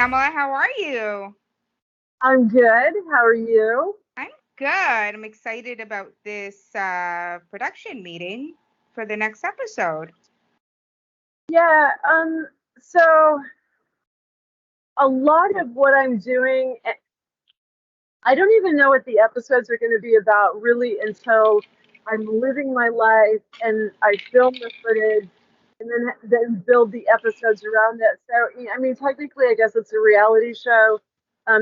Pamela. How are you? I'm good. How are you? I'm good. I'm excited about this production meeting for the next episode. Yeah, so a lot of what I'm doing, I don't even know what the episodes are going to be about really until I'm living my life and I film the footage and then build the episodes around it. So, I mean, technically, I guess it's a reality show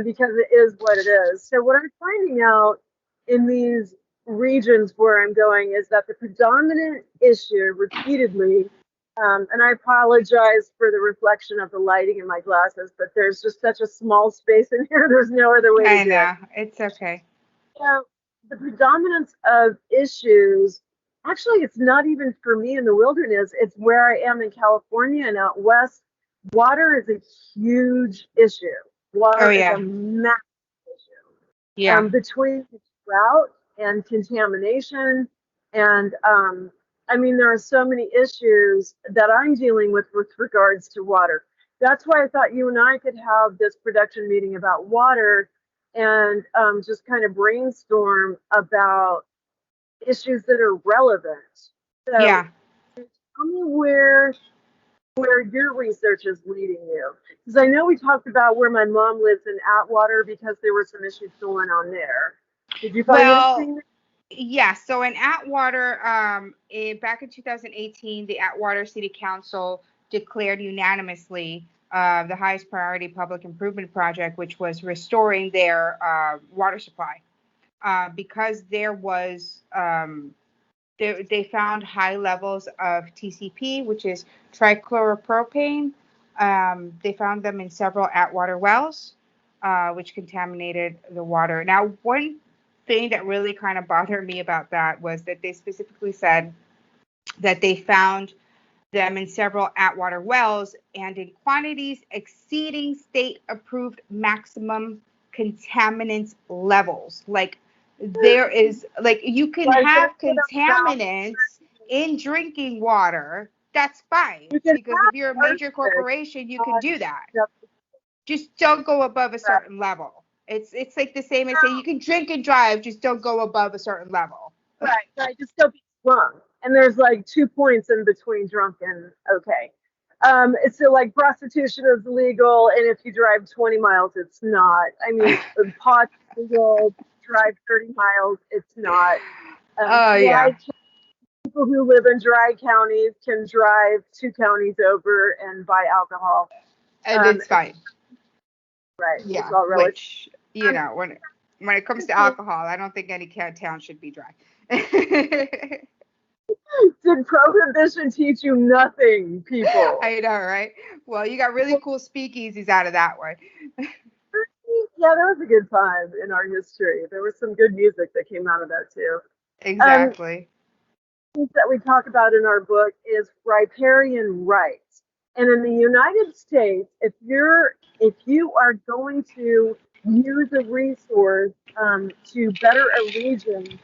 because it is what it is. So, what I'm finding out in these regions where I'm going is that the predominant issue repeatedly, and I apologize for the reflection of the lighting in my glasses, but there's just such a small space in here. There's no other way to I do it. know. It's okay. So the predominance of issues, actually, it's not even for me in the wilderness. It's where I am in California and out west. Water is a huge issue. Oh, Water is a yeah. massive issue. Yeah. Between drought and contamination, and I mean, there are so many issues that I'm dealing with regards to water. That's why I thought you and I could have this production meeting about water and just kind of brainstorm about issues that are relevant. So Yeah. tell me where your research is leading you, because I know we talked about where my mom lives in Atwater because there were some issues going on there. Did you find Well, anything? yeah. So in Atwater, back in 2018, the Atwater City Council declared unanimously the highest priority public improvement project, which was restoring their water supply. Because there was they found high levels of TCP, which is trichloropropane. They found them in several Atwater wells, which contaminated the water. Now, one thing that really kind of bothered me about that was that they specifically said that they found them in several Atwater wells and in quantities exceeding state approved maximum contaminant levels. Like there is like you can Like they have put a valve, contaminants in drinking water. That's fine you can because if you're a have major arsenic corporation, you can on do that. the Just don't go above a right, certain level. It's like the same as saying you can drink and drive, just don't go above a certain level. right. Just don't be drunk. And there's like 2 points in between drunk and okay. So like prostitution is legal, and if you drive 20 miles, it's not. I mean, pot's legal. Drive 30 miles, it's not. Oh Dry yeah, people who live in dry counties can drive 2 counties over and buy alcohol. and it's It's fine. right. It's Yeah, all relative. which Um, when it comes to alcohol, I don't think any town should be dry. did prohibition teach you nothing, people? I know, right? Well, you got really cool speakeasies out of that one. Yeah, that was a good time in our history. There was some good music that came out of that too. Um, Exactly. things that we talk about in our book is riparian rights. And in the United States, if you are going to use a resource to better a region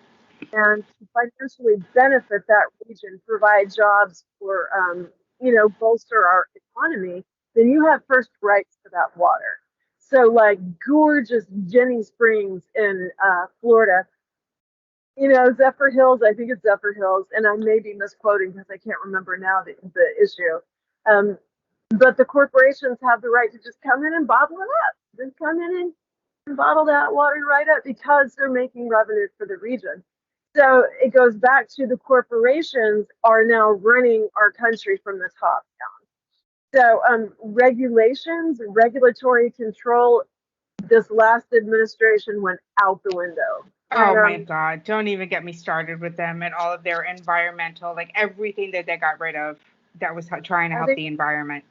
and to financially benefit that region, provide jobs for bolster our economy, then you have first rights to that water. So like gorgeous Jenny Springs in Florida, Zephyr Hills, I think it's Zephyr Hills, and I may be misquoting because I can't remember now the issue. Um, but the corporations have the right to just come in and bottle it up. Just come in and bottle that water right up because they're making revenue for the region. So it goes back to the corporations are now running our country from the top down. So regulations, regulatory control, this last administration went out the window. And Oh my God, don't even get me started with them and all of their environmental, like everything that they got rid of that was trying to I help think the environment.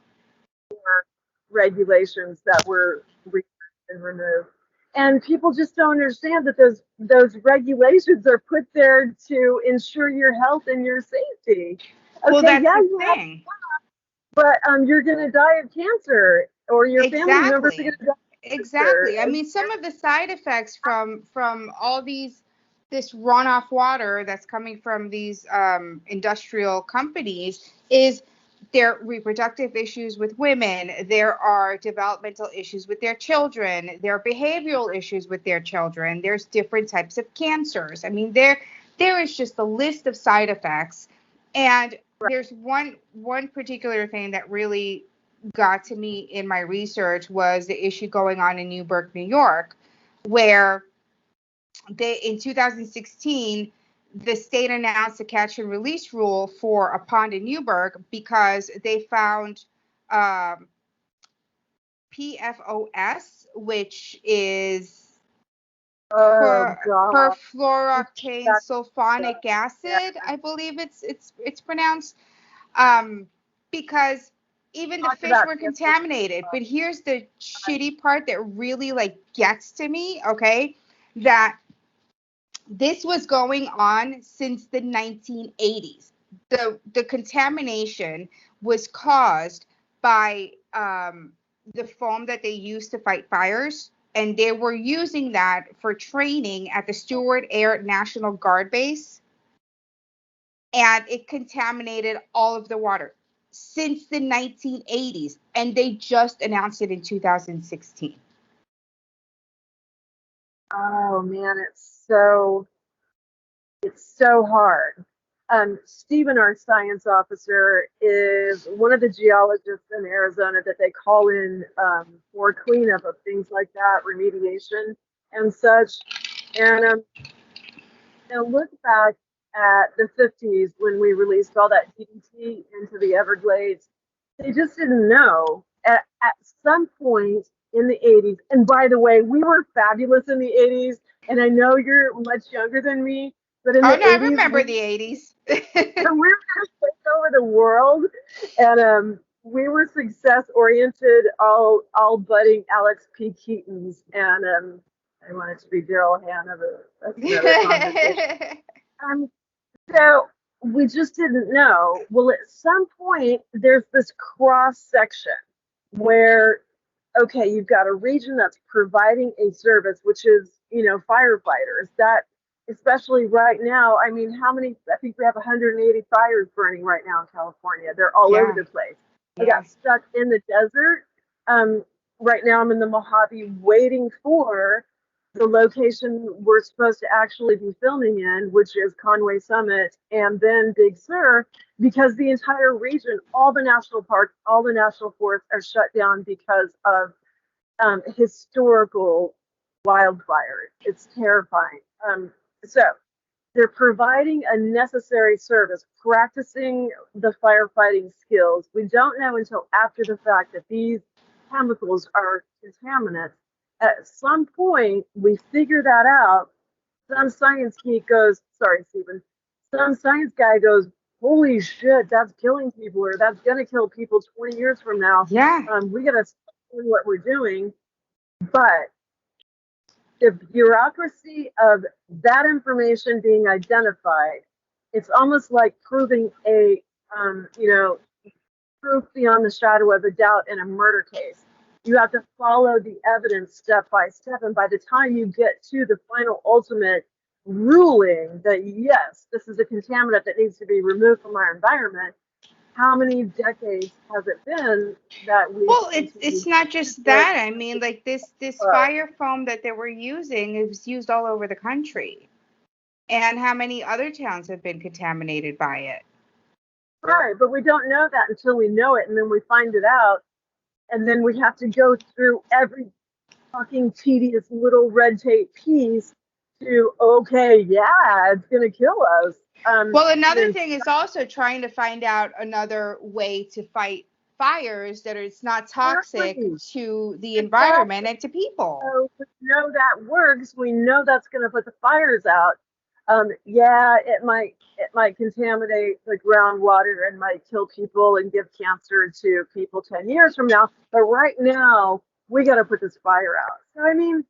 regulations that were and removed. And people just don't understand that those regulations are put there to ensure your health and your safety. Well, Okay, that's yeah, the you have, thing. but you're going to die of cancer, or your family members are going Exactly. to die of cancer. Exactly. I mean, some of the side effects from all this runoff water that's coming from these industrial companies is there are reproductive issues with women. There are developmental issues with their children. There are behavioral issues with their children. There's different types of cancers. I mean, there is just a list of side effects. And there's one particular thing that really got to me in my research was the issue going on in Newburgh, New York, where they in 2016 the state announced a catch and release rule for a pond in Newburgh because they found PFOS, which is Oh God. perfluorooctane That's, sulfonic yeah. acid, I believe it's pronounced, because even the Talked fish about were this. contaminated. But here's the shitty part that really like gets to me, okay? That this was going on since the 1980s. The contamination was caused by the foam that they used to fight fires, and they were using that for training at the Stewart Air National Guard base, and it contaminated all of the water since the 1980s, and they just announced it in 2016. Oh man, it's so hard. Stephen, our science officer, is one of the geologists in Arizona that they call in for cleanup of things like that, remediation and such. And look back at the 50s when we released all that DDT into the Everglades. They just didn't know. At some point in the 80s, and by the way, we were fabulous in the 80s, and I know you're much younger than me, but in Oh the no, I 80s, remember the 80s. we were going to take over the world, and we were success oriented, all budding Alex P. Keatons, and I wanted to be Daryl Hanover. That's another conversation. Um, so we just didn't know. Well, at some point, there's this cross section where, okay, you've got a region that's providing a service, which is, firefighters. That, especially right now, I mean, how many? I think we have 180 fires burning right now in California. They're all over Yeah, the place. I yeah. got stuck in the desert. Um, right now, I'm in the Mojave waiting for the location we're supposed to actually be filming in, which is Conway Summit and then Big Sur, because the entire region, all the national parks, all the national forests are shut down because of historical wildfires. It's terrifying. So they're providing a necessary service, practicing the firefighting skills. We don't know until after the fact that these chemicals are contaminants. At some point, we figure that out. Some science geek goes, sorry, Stephen. Some science guy goes, holy shit, that's killing people, or that's going to kill people 20 years from now. Yeah. We got to stop doing what we're doing. But the bureaucracy of that information being identified, it's almost like proving proof beyond the shadow of a doubt in a murder case. You have to follow the evidence step by step. And by the time you get to the final ultimate ruling that, yes, this is a contaminant that needs to be removed from our environment, how many decades has it been that we've Well, it's continued not to just do it? that. I mean, like this fire foam that they were using is used all over the country. And how many other towns have been contaminated by it? Right, but we don't know that until we know it, and then we find it out, and then we have to go through every fucking tedious little red tape piece to, okay, yeah, it's gonna kill us. Well, And another then thing is also trying to find out another way to fight fires that it's not toxic exactly, to the environment exactly. and to people. So we know that works. We know that's gonna put the fires out. Yeah, it might contaminate the groundwater and might kill people and give cancer to people 10 years from now. But right now, we got to put this fire out. So I mean,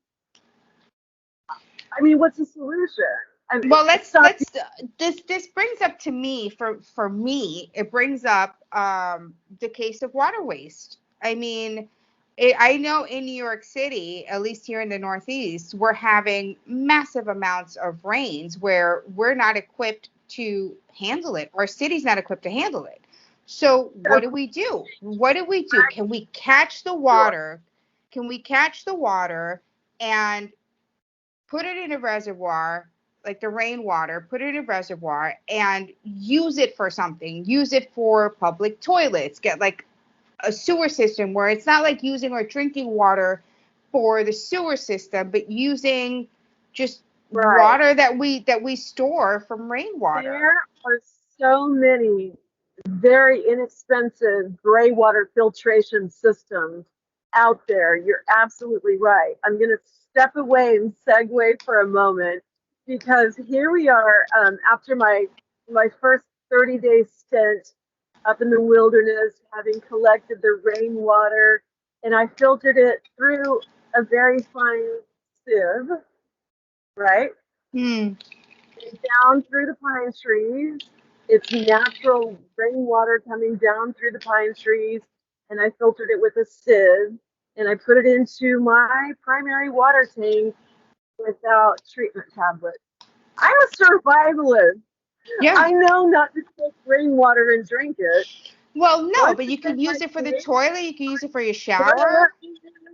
what's the solution? I mean, Well, stop. this brings up to me for me it brings up the case of water waste. I mean, I know in New York City, at least here in the Northeast, we're having massive amounts of rains where we're not equipped to handle it. Our city's not equipped to handle it. So So what do we do? What do we do? Can we catch the water? Can we catch the water and put it in a reservoir, like the rainwater, put it in a reservoir and use it for something? Use it for public toilets. Get like a sewer system where it's not like using our drinking water for the sewer system, but using just right. water that we store from rainwater. There are so many very inexpensive gray water filtration systems out there. You're absolutely right. I'm going to step away and segue for a moment because here we are after my first 30-day stint up in the wilderness, having collected the rainwater, and I filtered it through a very fine sieve, right? Hmm. Down through the pine trees. It's natural rainwater coming down through the pine trees, and I filtered it with a sieve, and I put it into my primary water tank without treatment tablets. I'm a survivalist. Yeah. I know not to take rainwater and drink it. Well, no, Once but you it's can in my use it for the tank, toilet. You can use it for your no, shower.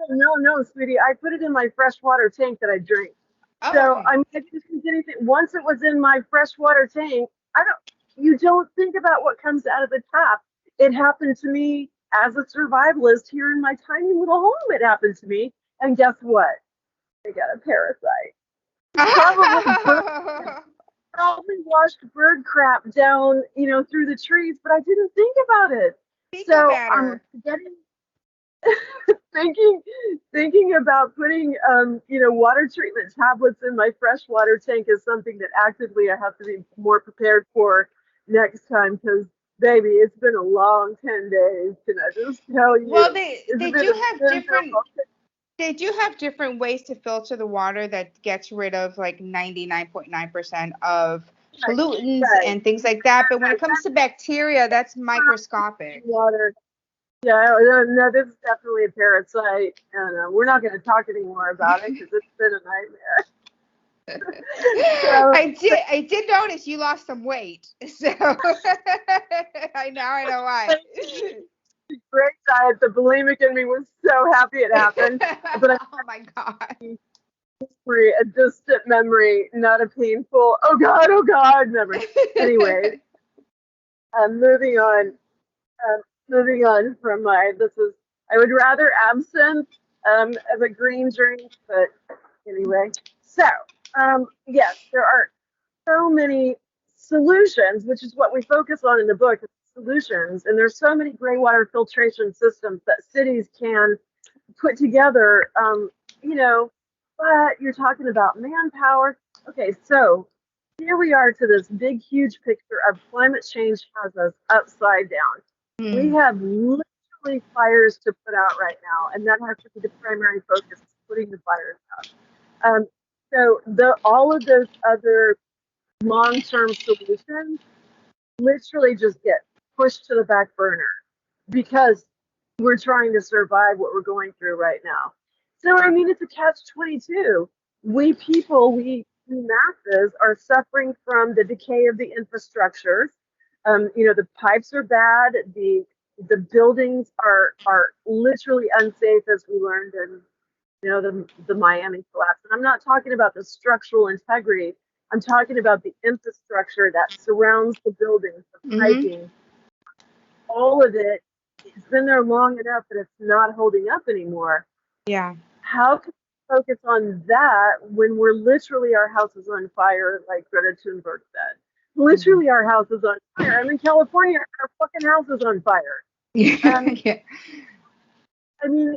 no, no, sweetie. I put it in my freshwater tank that I drink. Oh, So okay. I'm not using anything. Once it was in my freshwater tank, I don't. You don't think about what comes out of the tap. It happened to me as a survivalist here in my tiny little home. It happened to me, and guess what? I got a parasite. Probably bird, probably washed bird crap down, through the trees, but I didn't think about it. Fecal So I'm matter. getting thinking thinking about putting water treatment tablets in my freshwater tank is something that actively I have to be more prepared for next time because baby, it's been a long 10 days. Can I just tell Well, you? It's they been do a have different miserable. they do have different ways to filter the water that gets rid of like 99.9% of Right, pollutants right, and things like that. But when it right. comes to bacteria, that's That's microscopic. water. Yeah, no, no, this is definitely a parasite, and we're not going to talk anymore about it because it's been a nightmare. So, I did notice you lost some weight. So I know why. great diet. The bulimic in me was so happy it happened, but I'm Oh my god. free a distant memory, not a painful oh god memory. Anyway, moving on. Moving on from my this is I would rather absinthe as a green drink, but anyway. So yes, there are so many solutions, which is what we focus on in the book, solutions, and there's so many gray water filtration systems that cities can put together, but you're talking about manpower. Okay, so here we are to this big, huge picture of climate change has us upside down. We Hmm. have literally fires to put out right now, and that has to be the primary focus, putting the fires out. Um, so all of those other long-term solutions literally just get pushed to the back burner because we're trying to survive what we're going through right now. So I mean, it's a catch-22. We people, we masses are suffering from the decay of the infrastructures. The pipes are bad. The buildings are literally unsafe, as we learned in the Miami collapse. And I'm not talking about the structural integrity. I'm talking about the infrastructure that surrounds the buildings, the Hmm. piping, all of it. It's been there long enough that it's not holding up anymore. Yeah. How can we focus on that when we're literally our house is on fire, like Greta Thunberg said? Hmm. Literally, our house is on fire. I'm in California. Our fucking house is on fire. Um, Yeah. I mean,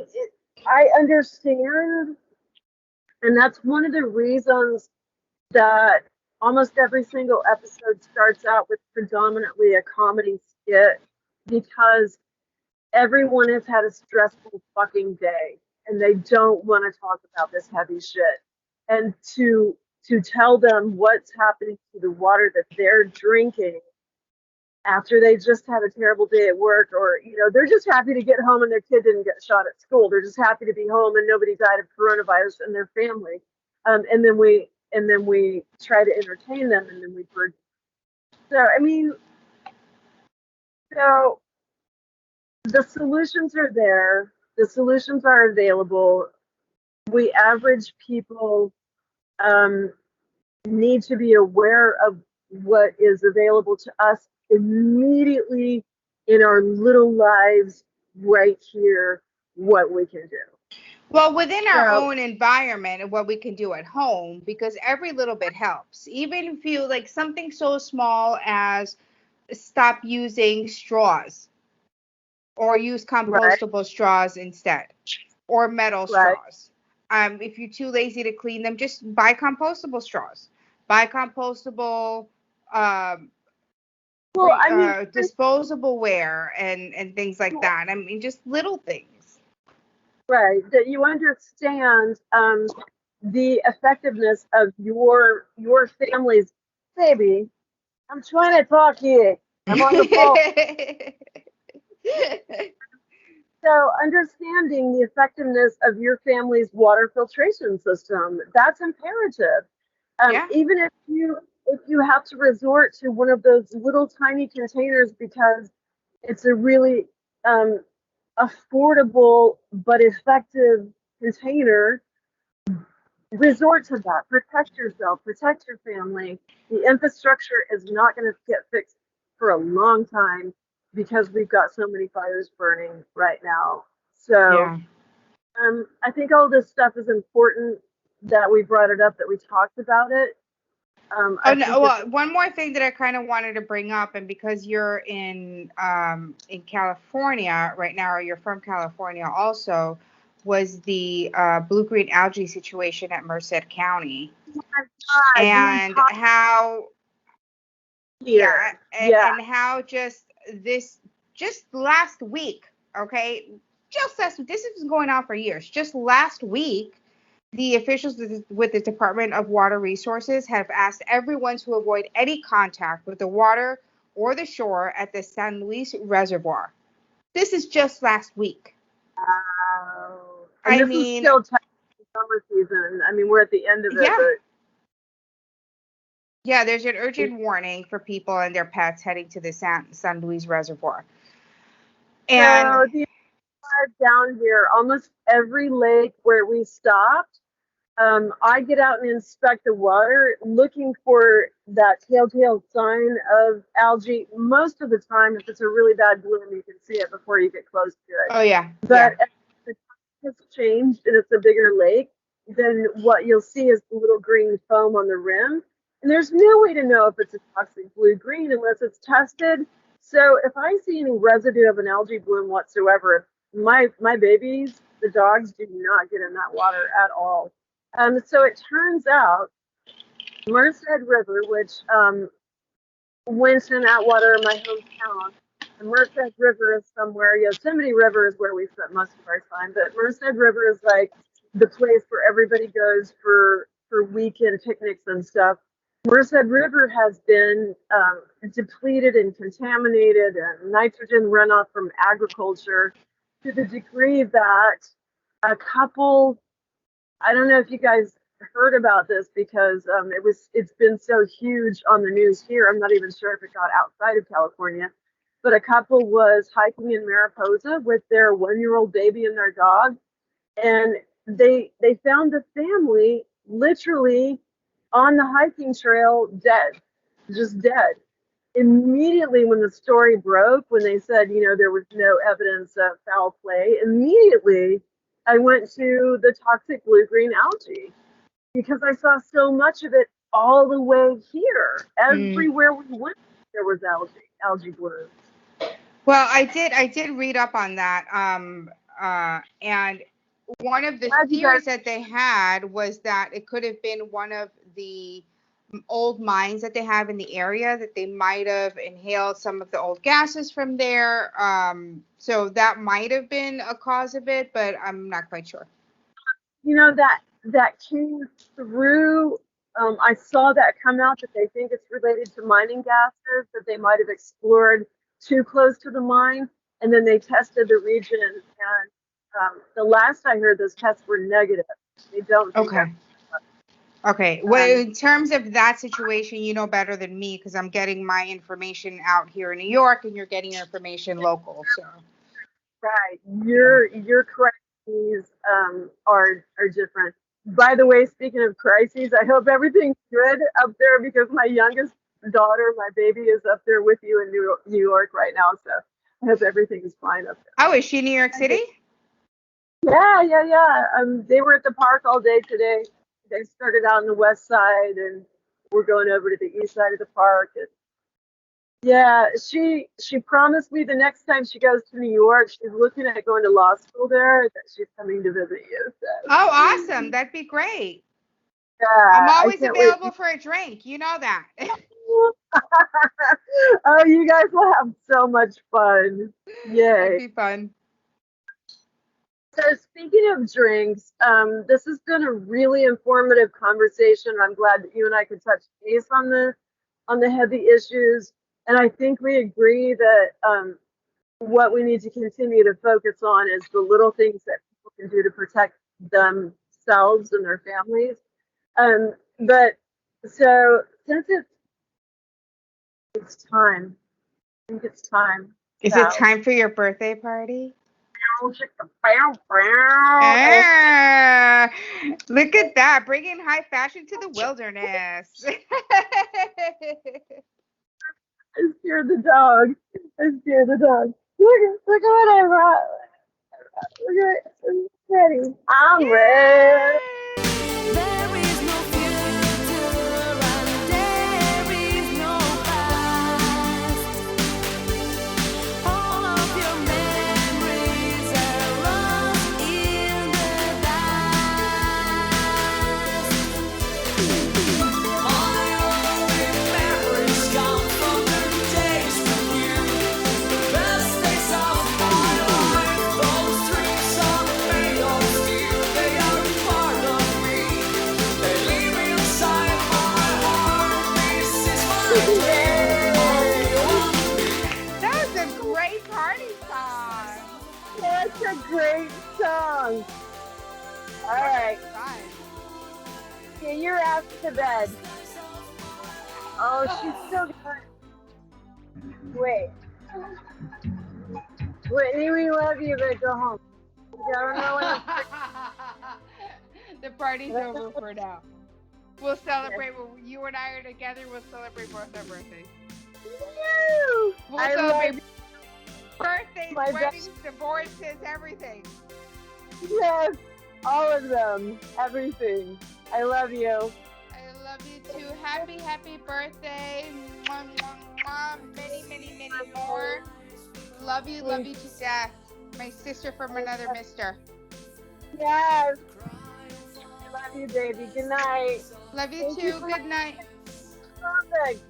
I understand, and that's one of the reasons that almost every single episode starts out with predominantly a comedy skit because everyone has had a stressful fucking day and they don't want to talk about this heavy shit. And to tell them what's happening to the water that they're drinking after they just had a terrible day at work, or they're just happy to get home and their kid didn't get shot at school. They're just happy to be home and nobody died of coronavirus in their family. And then we try to entertain them, and then we so I mean, so The solutions are there. The solutions are available. We average people need to be aware of what is available to us immediately in our little lives right here, what we can do. Well, within our So, own environment and what we can do at home, because every little bit helps. Even if you like something so small as stop using straws or use right, compostable straws instead, or metal right. straws. If you're too lazy to clean them, just buy compostable straws. Buy compostable um, Well, I mean, disposable ware and things like that. I mean, just little things. right, that you understand the effectiveness of your family's baby. I'm trying to talk here. I'm on the phone. So understanding the effectiveness of your family's water filtration system, that's imperative. Yeah. Even if you have to resort to one of those little tiny containers because it's a really affordable but effective container, resort to that. Protect yourself, protect your family. The infrastructure is not going to get fixed for a long time because we've got so many fires burning right now. So Yeah. I think all this stuff is important that we brought it up, that we talked about it. Oh I no, think it's well, one more thing that I kind of wanted to bring up, and because you're in California right now, or you're from California also, was the blue-green algae situation at Merced County, oh my God, we and talked how, yeah, here. Yeah. and how just last week, okay, just last week, this has been going on for years. Just last week, the officials with the Department of Water Resources have asked everyone to avoid any contact with the water or the shore at the San Luis Reservoir. This is just last week. And I this is mean, still summer season. I mean, we're at the end of it, yeah, but yeah, there's an urgent warning for people and their pets heading to the San Luis Reservoir. And so the down here, almost every lake where we stopped, I get out and inspect the water looking for that telltale sign of algae. Most of the time, if it's a really bad bloom, you can see it before you get close to it. oh yeah, But yeah. as the time has changed and it's a bigger lake, then what you'll see is the little green foam on the rim. And there's no way to know if it's a toxic blue-green unless it's tested. So if I see any residue of an algae bloom whatsoever, my babies, the dogs, do not get in that water at all. So it turns out Merced River, which Winston, Atwater, my hometown, the Merced River is somewhere. Yosemite River is where we spent most of our time, but Merced River is like the place where everybody goes for weekend picnics and stuff. Merced River has been depleted and contaminated, and nitrogen runoff from agriculture to the degree that a couple, I don't know if you guys heard about this because it's been so huge on the news here. I'm not even sure if it got outside of California, but a couple was hiking in Mariposa with their 1-year-old baby and their dog, and they found the family literally on the hiking trail dead, just dead. Immediately when the story broke, when they said, there was no evidence of foul play, immediately I went to the toxic blue-green algae because I saw so much of it all the way here. Mm. Everywhere we went, there was algae blooms. Well, I did read up on that. And one of the Glad you guys. theories that they had was that it could have been one of the old mines that they have in the area, that they might have inhaled some of the old gases from there. So that might have been a cause of it, but I'm not quite sure. That came through. I saw that come out that they think it's related to mining gases that they might have explored too close to the mine, and then they tested the region. And the last I heard, those tests were negative. They don't think Okay. that's. Okay. Well, in terms of that situation, you know better than me because I'm getting my information out here in New York and you're getting your information local. So. right. Your crises are different. By the way, speaking of crises, I hope everything's good up there because my youngest daughter, my baby, is up there with you in New York right now. So I hope everything is fine up Oh, is she in New York there. City? Yeah. They were at the park all day today. They started out on the west side, and we're going over to the east side of the park. And yeah, she promised me the next time she goes to New York, she's looking at going to law school there, that she's coming to visit you. So Oh, awesome. That'd be great. I'm yeah, I always can't wait. available for a drink. You know that. Oh, you guys will have so much fun. That'd Yay. be fun. So speaking of drinks, this has been a really informative conversation. I'm glad that you and I could touch base on the heavy issues. And I think we agree that what we need to continue to focus on is the little things that people can do to protect themselves and their families. But so since it's time, I think it's time. Is it time for your birthday party? I Ah, look at that. Bringing high fashion to the wilderness. scared the dog. I scared the dog. Look at what I brought. Look at it. I'm ready. I'm ready. There is no future and there is no past. All of your memories are lost in the past. My only memories come from the days with you. The best days of my life. Those dreams are made of steel. They are part of me. They live inside my heart. This is my dream of you. That was a great party song. That's a great song. All right. Fun. Get your ass to bed. Oh, she's still going. Wait. Whitney, we love you, but go home. I don't know when The party's over for now. We'll celebrate when you and I are together. We'll celebrate both our birthdays. Woo! We'll I celebrate love birthdays, my weddings, divorces, everything. Yes, all of them, everything. I love you. I love you too. Happy, happy birthday. Mwah, mwah, mwah. Many, many, many more. Love you to death. My sister from another mister. Yes. Love you, baby. Good night. Love you Thank too. you for Good night. Perfect.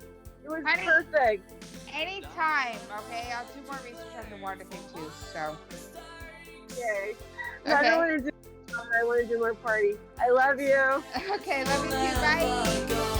It was Honey. perfect. Anytime, okay? I'll do more research on the water thing too. So. Okay. I Okay. don't want to do. I want to do more party. I love you. Okay, love you too. Bye.